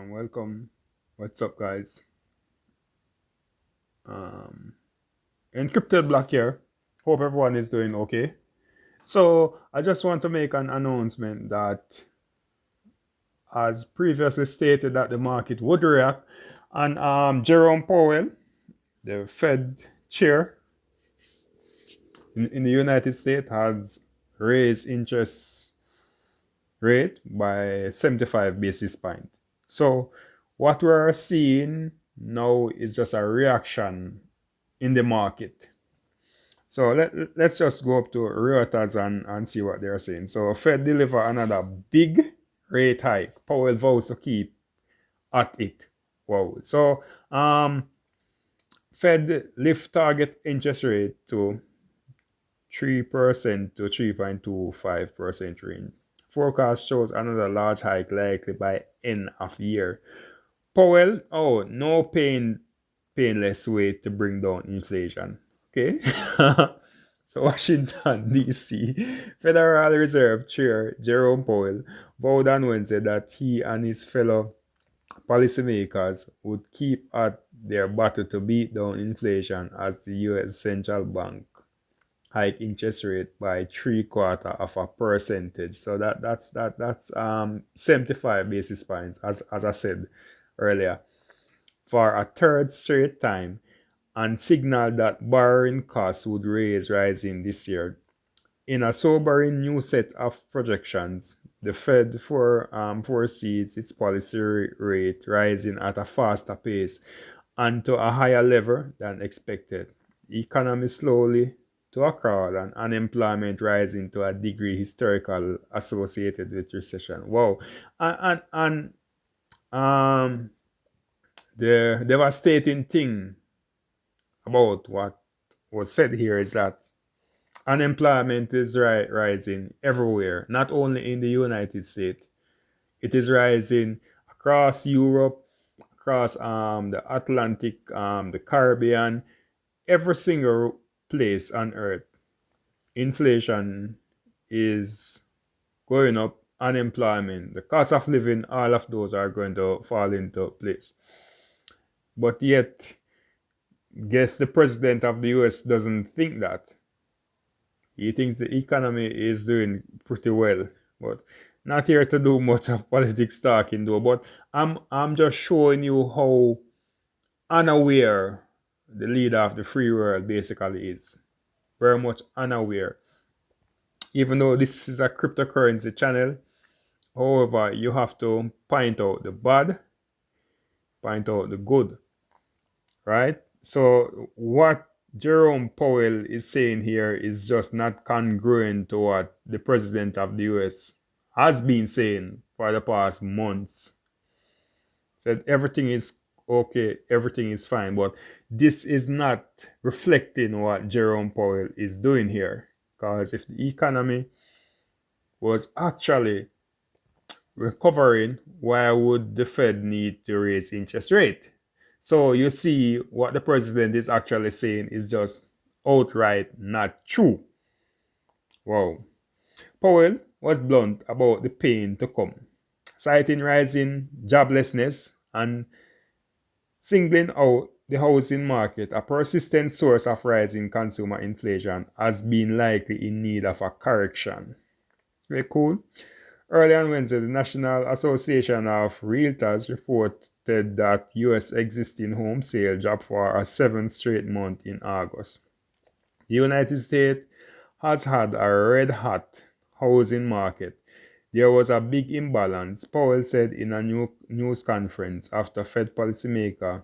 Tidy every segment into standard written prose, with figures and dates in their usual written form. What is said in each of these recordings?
Welcome. What's up, guys? Encrypted Black here. Hope everyone is doing okay. So, I just want to make an announcement that, as previously stated, that the market would react, and Jerome Powell, the Fed chair in the United States, has raised interest rate by 75 basis points. So, what we're seeing now is just a reaction in the market. So let's just go up to Reuters and see what they're saying. So Fed deliver another big rate hike. Powell vows to keep at it. Wow. So Fed lift target interest rate to 3% to 3.25% range. Forecast shows another large hike likely by end of year. Powell, no painless way to bring down inflation. Okay. So Washington, D.C. Federal Reserve Chair Jerome Powell vowed on Wednesday that he and his fellow policymakers would keep at their battle to beat down inflation as the U.S. Central Bank hike interest rate by 0.75%. So that's 75 basis points, as I said earlier, for a third straight time, and signaled that borrowing costs would rising this year. In a sobering new set of projections, the Fed foresees its policy rate rising at a faster pace and to a higher level than expected. The economy slowly to a crawl and unemployment rising to a degree historical associated with recession. Wow. And the devastating thing about what was said here is that unemployment is rising everywhere, not only in the United States. It is rising across Europe, across the Atlantic, the Caribbean, every single place on earth. Inflation is going up, unemployment, the cost of living, all of those are going to fall into place. But yet, guess the president of the US doesn't think that. He thinks the economy is doing pretty well, but not here to do much of politics talking though. But I'm just showing you how unaware the leader of the free world basically is. Very much unaware. Even though this is a cryptocurrency channel, however, you have to point out the bad, point out the good, right? So what Jerome Powell is saying here is just not congruent to what the president of the US has been saying for the past months. Said everything is okay, everything is fine, but this is not reflecting what Jerome Powell is doing here. Because if the economy was actually recovering, why would the Fed need to raise interest rate? So you see what the president is actually saying is just outright not true. Wow. Powell was blunt about the pain to come, citing rising joblessness and singling out the housing market, a persistent source of rising consumer inflation, as being likely in need of a correction. Very cool. Early on Wednesday, the National Association of Realtors reported that U.S. existing home sale dropped for a seventh straight month in August. The United States has had a red-hot housing market. There was a big imbalance, Powell said in a news conference after Fed policymaker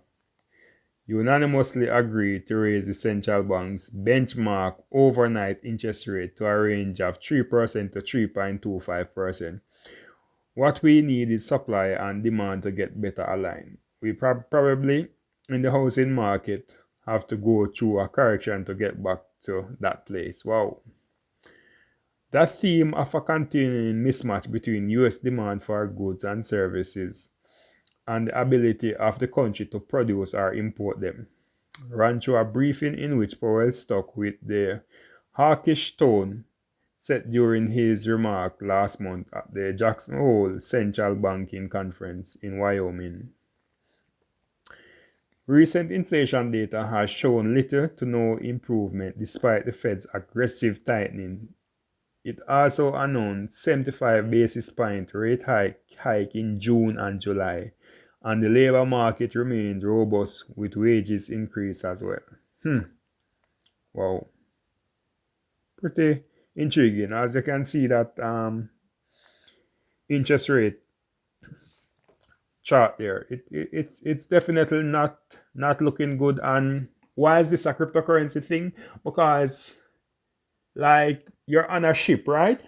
unanimously agreed to raise the central bank's benchmark overnight interest rate to a range of 3% to 3.25%. What we need is supply and demand to get better aligned. We probably, in the housing market, have to go through a correction to get back to that place. Wow. That theme of a continuing mismatch between US demand for goods and services and the ability of the country to produce or import them ran through a briefing in which Powell stuck with the hawkish tone, said during his remark last month at the Jackson Hole Central Banking Conference in Wyoming. Recent inflation data has shown little to no improvement despite the Fed's aggressive tightening. It also announced 75 basis point rate hike in June and July, and the labor market remained robust with wages increase as well. Wow, pretty intriguing. As you can see that interest rate chart there, it's definitely not looking good. And why is this a cryptocurrency thing? Because like you're on a ship, right?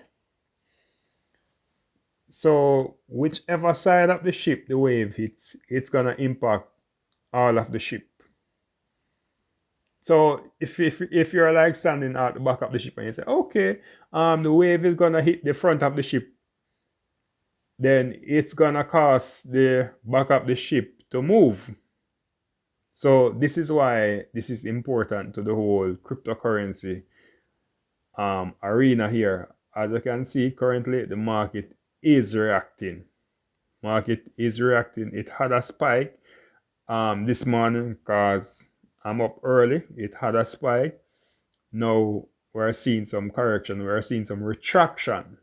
So whichever side of the ship the wave hits, it's gonna impact all of the ship. So if you're like standing at the back of the ship and you say, okay, the wave is gonna hit the front of the ship, then it's gonna cause the back of the ship to move. So this is why this is important to the whole cryptocurrency arena here. As you can see, currently the market is reacting. It had a spike this morning because I'm up early. It had a spike. Now we're seeing some correction. We're seeing some retraction.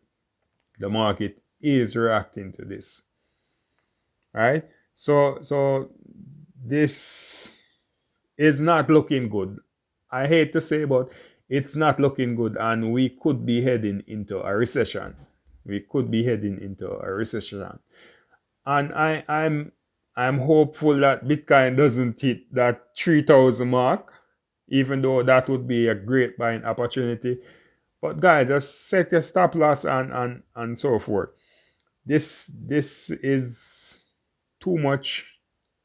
The market is reacting to this, right? So this is not looking good. I hate to say, but it's not looking good, and we could be heading into a recession. And I'm hopeful that Bitcoin doesn't hit that 3,000 mark, even though that would be a great buying opportunity. But guys, just set your stop loss and so forth. This is too much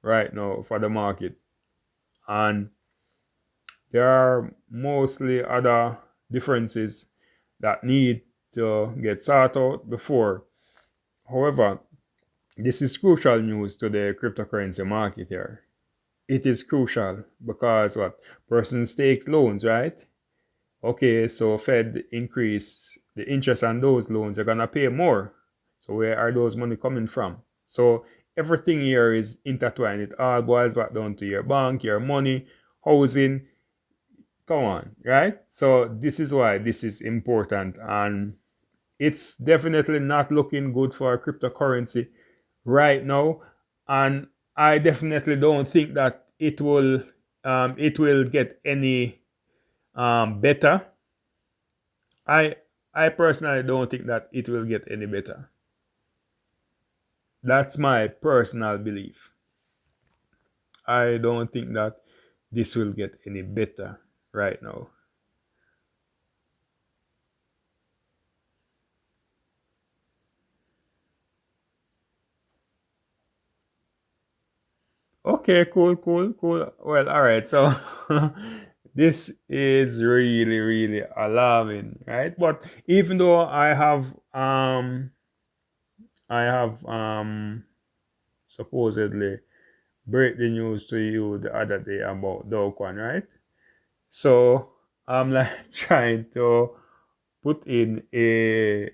right now for the market, and there are mostly other differences that need to get sorted out before. However, this is crucial news to the cryptocurrency market here. It is crucial because what? Persons take loans, right? Okay, so Fed increase the interest on those loans, you're gonna pay more. So where are those money coming from? So everything here is intertwined. It all boils back down to your bank, your money, housing. Come on, right? So this is why this is important, and it's definitely not looking good for cryptocurrency right now. And I definitely don't think that it will get any better. I personally don't think that it will get any better. That's my personal belief. I don't think that this will get any better right now. Okay, cool. Well, all right. So this is really, really alarming, right? But even though I have supposedly break the news to you the other day about Dokwan, right? So I'm like trying to put in a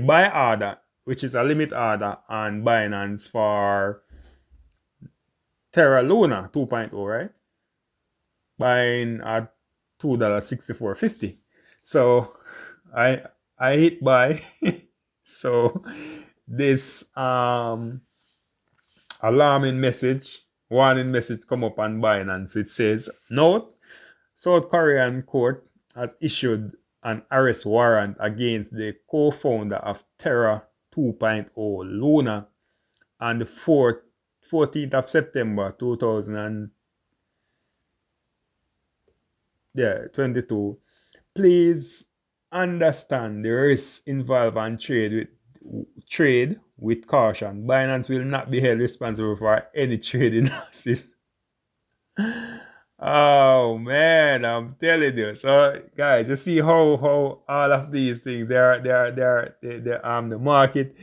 buy order, which is a limit order on Binance for Terra Luna 2.0, right? Buying at $2.6450. So I hit buy. So this warning message come up on Binance. It says, note, South Korean court has issued an arrest warrant against the co-founder of Terra 2.0 Luna on the 14th of September 2022. Please understand the risks involved and trade with caution. Binance will not be held responsible for any trading losses. Oh man, I'm telling you. So guys, you see how all of these things the market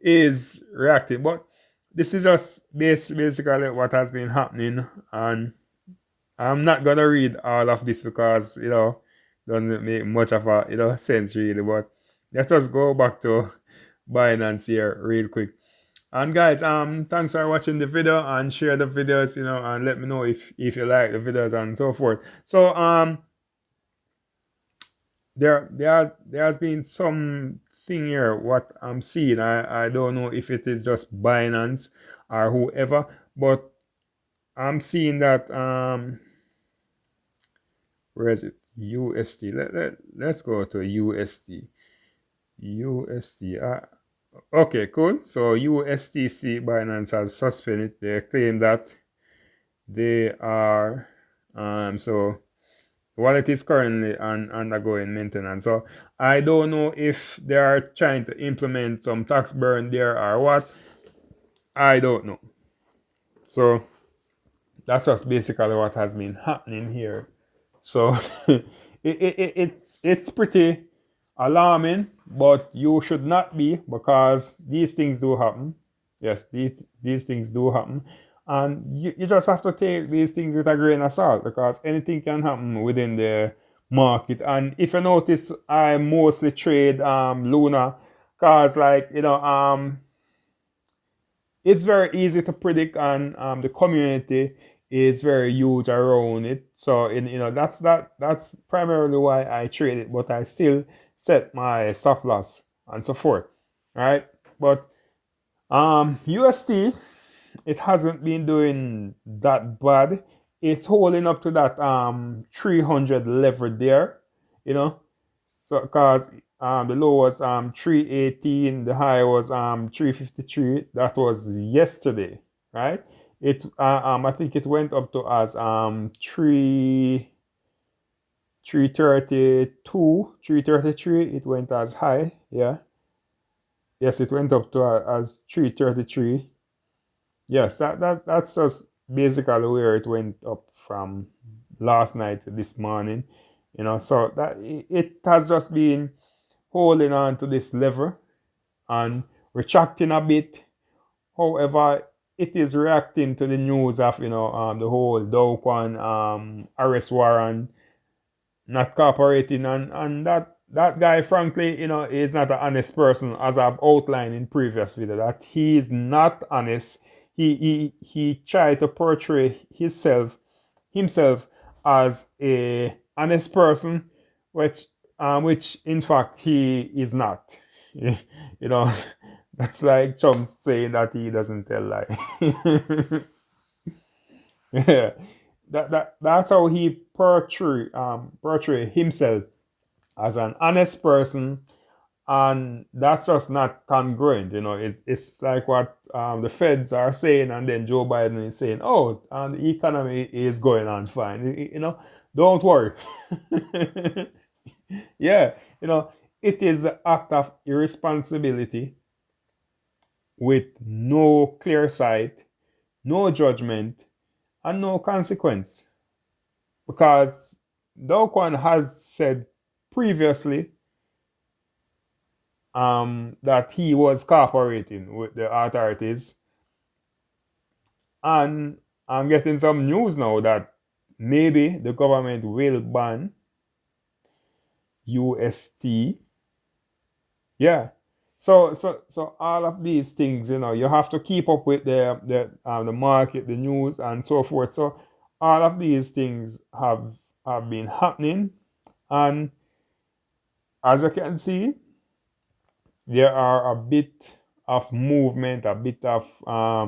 is reacting. But this is just basically what has been happening, and I'm not gonna read all of this because doesn't make much of a sense really. But let's just go back to Binance here real quick. And guys, thanks for watching the video and share the videos, and let me know if you like the videos and so forth. So there has been some thing here what I'm seeing. I don't know if it is just Binance or whoever, but I'm seeing that where is it? USD. Let's go to USD. USD. Okay, cool. So USDC Binance has suspended. They claim that they are so wallet is currently undergoing maintenance. So I don't know if they are trying to implement some tax burn there or what. I don't know. So that's just basically what has been happening here. So it's pretty alarming, but you should not be, because these things do happen. Yes, these things do happen. And you just have to take these things with a grain of salt, because anything can happen within the market. And if you notice, I mostly trade Luna, because it's very easy to predict, and the community is very huge around it. So that's primarily why I trade it, but I still set my stop loss and so forth. All right, but USD, it hasn't been doing that bad. It's holding up to that 300 level there, you know. So because the low was 318, the high was 353. That was yesterday, right? It I think it went up to as 332, 333. It went as high, yeah. Yes, it went up to as 333. Yes, that's just basically where it went up from last night to this morning. So that it has just been holding on to this level and retracting a bit. However, it is reacting to the news of the whole Dow arrest warrant not cooperating, and that guy, frankly, is not an honest person, as I've outlined in previous video, that he is not honest. He tried to portray himself as a honest person, which in fact he is not. you know that's like Trump saying that he doesn't tell lie. Yeah, that's how he portray himself as an honest person, and that's just not congruent. It's like what the Feds are saying, and then Joe Biden is saying, "Oh, and the economy is going on fine." Don't worry. Yeah, it is the act of irresponsibility with no clear sight, no judgment, and no consequence. Because Do has said previously that he was cooperating with the authorities, and I'm getting some news now that maybe the government will ban UST. Yeah. So all of these things, you have to keep up with the market, the news, and so forth. So all of these things have been happening, and as you can see, there are a bit of movement, a bit of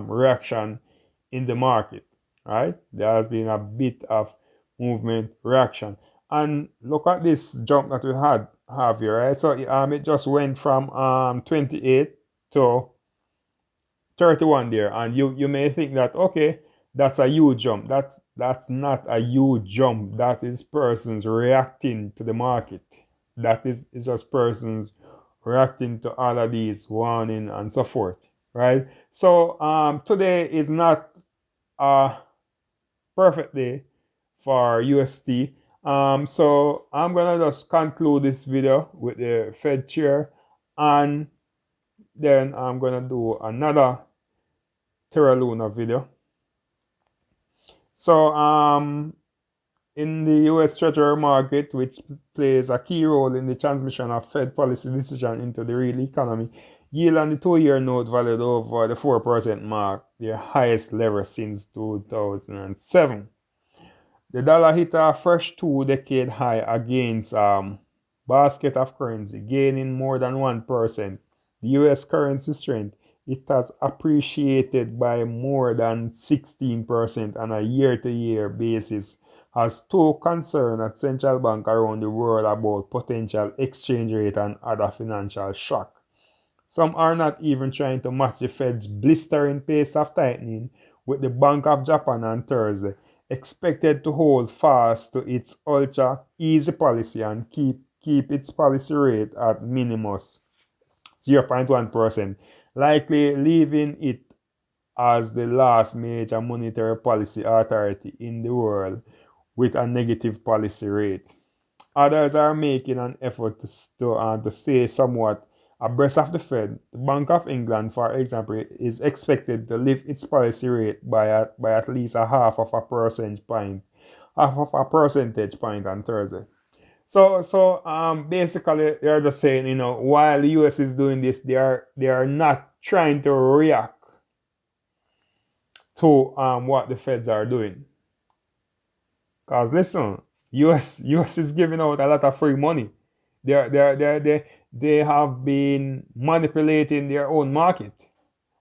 reaction in the market, right? There has been a bit of movement, reaction. And look at this jump that we have here, right? So it just went from 28 to 31 there. And you may think that, okay, that's a huge jump. That's not a huge jump. That is persons reacting to the market. That is just persons reacting to all of these warning and so forth, right? So today is not a perfect day for UST. So I'm gonna just conclude this video with the Fed chair, and then I'm gonna do another Terra Luna video. So in the US Treasury market, which plays a key role in the transmission of Fed policy decision into the real economy, yield on the 2-year note valued over the 4% mark, their highest level since 2007. The dollar hit a fresh 2-decade high against basket of currency, gaining more than 1%. The US currency strength, it has appreciated by more than 16% on a year-to-year basis, has stoked concern at central banks around the world about potential exchange rate and other financial shock. Some are not even trying to match the Fed's blistering pace of tightening, with the Bank of Japan on Thursday expected to hold fast to its ultra easy policy and keep its policy rate at minus 0.1%, likely leaving it as the last major monetary policy authority in the world with a negative policy rate. Others are making an effort to stay somewhat abreast of the Fed. The Bank of England, for example, is expected to lift its policy rate by at least a half of a percentage point on Thursday. So basically they're just saying, while the US is doing this, they are not trying to react to what the Feds are doing. Because listen, US is giving out a lot of free money. They have been manipulating their own market.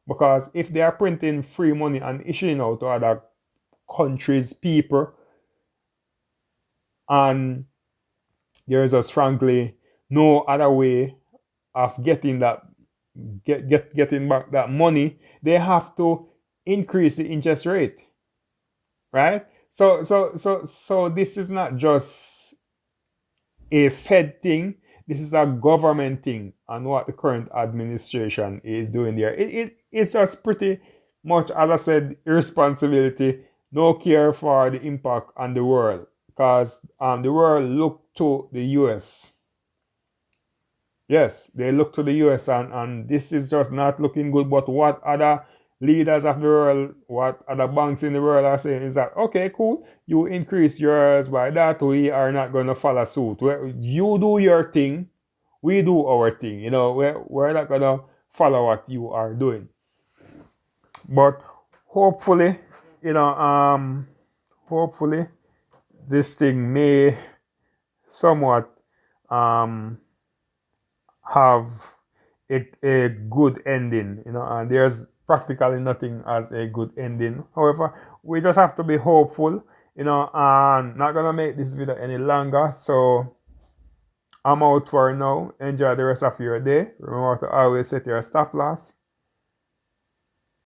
Because if they are printing free money and issuing out to other countries, people, and there's just frankly no other way of getting that getting back that money, they have to increase the interest rate. Right? So this is not just a Fed thing, this is a government thing, and what the current administration is doing there. It's just pretty much, as I said, irresponsibility, no care for the impact on the world, because the world look to the US. Yes, they look to the US, and this is just not looking good. But what other leaders of the world, what other banks in the world are saying is that, okay, cool, you increase yours by that, we are not going to follow suit. You do your thing, we do our thing. We're not going to follow what you are doing. But hopefully, hopefully this thing may somewhat have a good ending, and there's practically nothing as a good ending. However, we just have to be hopeful, and not gonna make this video any longer. So I'm out for now. Enjoy the rest of your day. Remember to always set your stop loss.